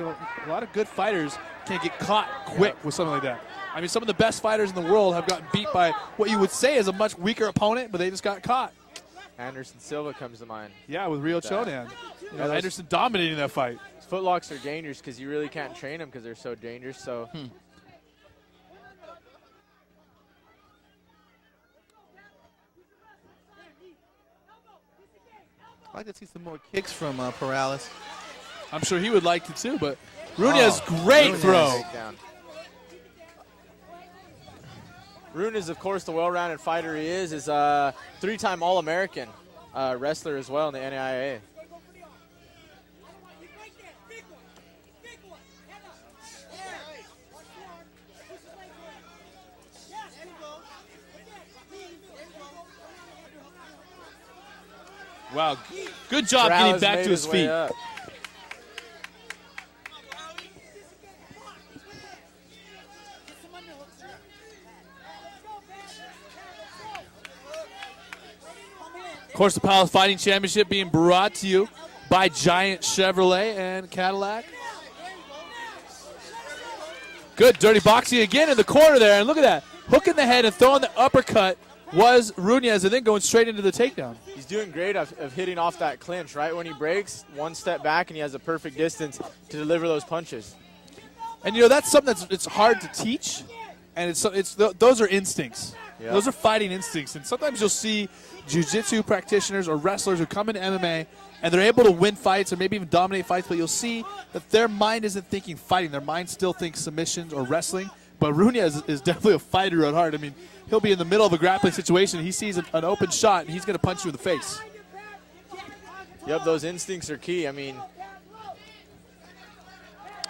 a lot of good fighters can get caught quick with something like that. I mean, some of the best fighters in the world have gotten beat by what you would say is a much weaker opponent, but they just got caught. Anderson Silva comes to mind. Yeah, with Rio Chonan. Anderson dominating that fight. Footlocks are dangerous because you really can't train them because they're so dangerous. So. I'd like to see some more kicks from Perales. I'm sure he would like to too, but Runez, great throw. Runez, of course, the well-rounded fighter he is a three-time All-American wrestler as well in the NAIA. Wow, good job getting back to his feet. Of course, the Palace Fighting Championship being brought to you by Giant Chevrolet and Cadillac. Good dirty boxing again in the corner there, and look at that. Hook in the head and throwing the uppercut was Runez, and then going straight into the takedown. He's doing great of hitting off that clinch. Right when he breaks, one step back, and he has a perfect distance to deliver those punches. And, that's something it's hard to teach, and those are instincts. Yep. Those are fighting instincts, and sometimes you'll see jiu-jitsu practitioners or wrestlers who come into MMA, and they're able to win fights or maybe even dominate fights, but you'll see that their mind isn't thinking fighting. Their mind still thinks submissions or wrestling. But Runez is definitely a fighter at heart. I mean, he'll be in the middle of a grappling situation. He sees an open shot, and he's going to punch you in the face. Yep, those instincts are key. I mean,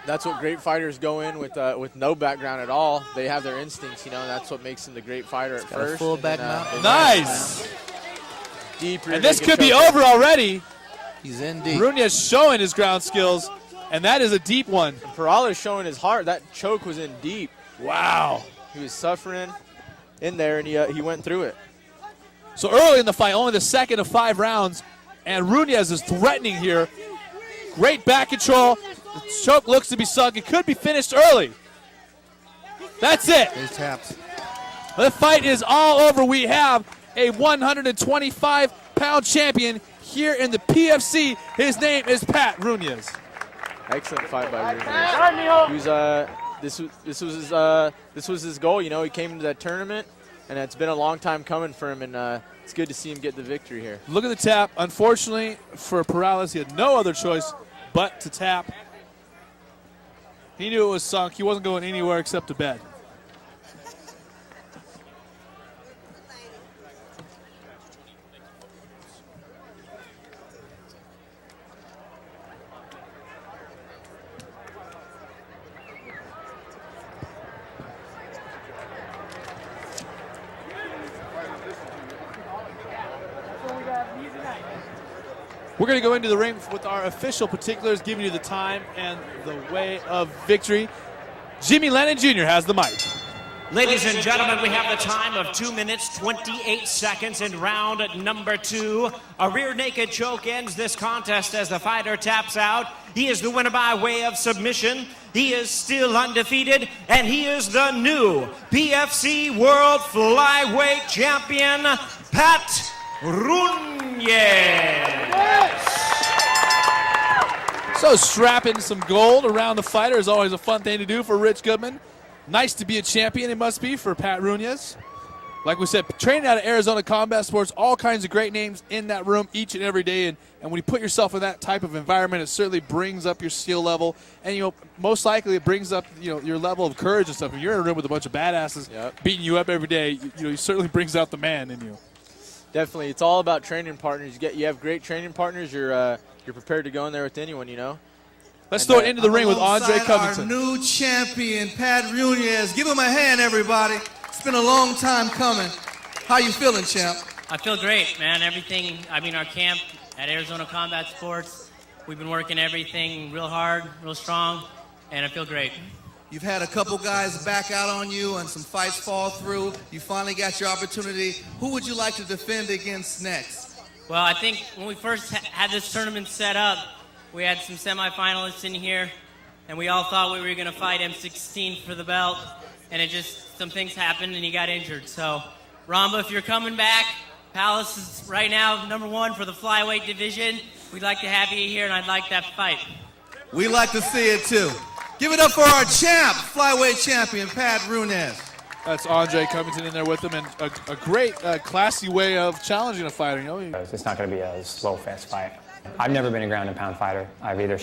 that's what great fighters go in with no background at all. They have their instincts, and that's what makes them the great fighter at first. Full back mount. Nice. Deep. And this could be over already. He's in deep. Runez showing his ground skills, and that is a deep one. Perales showing his heart. That choke was in deep. Wow. He was suffering in there, and he went through it. So early in the fight, only the second of 5 rounds, and Runez is threatening here. Great back control. The choke looks to be sunk. It could be finished early. That's it. He's tapped. The fight is all over. We have a 125-pound champion here in the PFC. His name is Pat Runez. Excellent fight by Runez. He was this was his goal. He came to that tournament, and it's been a long time coming for him, and it's good to see him get the victory here. Look at the tap. Unfortunately for Perales, he had no other choice but to tap. He knew it was sunk. He wasn't going anywhere except to bed. We're going to go into the ring with our official particulars, giving you the time and the way of victory. Jimmy Lennon Jr. has the mic. Ladies and gentlemen, we have the time of 2 minutes, 28 seconds in round number 2. A rear naked choke ends this contest as the fighter taps out. He is the winner by way of submission. He is still undefeated, and he is the new PFC World Flyweight Champion, Pat Runez. So strapping some gold around the fighter is always a fun thing to do for Rich Goodman. Nice to be a champion, it must be, for Pat Runez. Like we said, training out of Arizona Combat Sports, all kinds of great names in that room each and every day. And when you put yourself in that type of environment, it certainly brings up your skill level. And, most likely it brings up, your level of courage and stuff. When you're in a room with a bunch of badasses beating you up every day, it certainly brings out the man in you. Definitely. It's all about training partners. You have great training partners. You're prepared to go in there with anyone, Let's throw it into the ring with Andre Covington. Our new champion, Pat Runez. Give him a hand, everybody. It's been a long time coming. How you feeling, champ? I feel great, man. Our camp at Arizona Combat Sports, we've been working everything real hard, real strong, and I feel great. You've had a couple guys back out on you and some fights fall through. You finally got your opportunity. Who would you like to defend against next? Well, I think when we first had this tournament set up, we had some semifinalists in here, and we all thought we were going to fight M16 for the belt, and some things happened, and he got injured. So, Ramba, if you're coming back, Palace is right now #1 for the flyweight division. We'd like to have you here, and I'd like that fight. We like to see it too. Give it up for our champ, flyweight champion, Pat Runes. That's Andre Covington in there with him, and a great, classy way of challenging a fighter. It's not going to be a slow, fast fight. I've never been a ground and pound fighter. I've either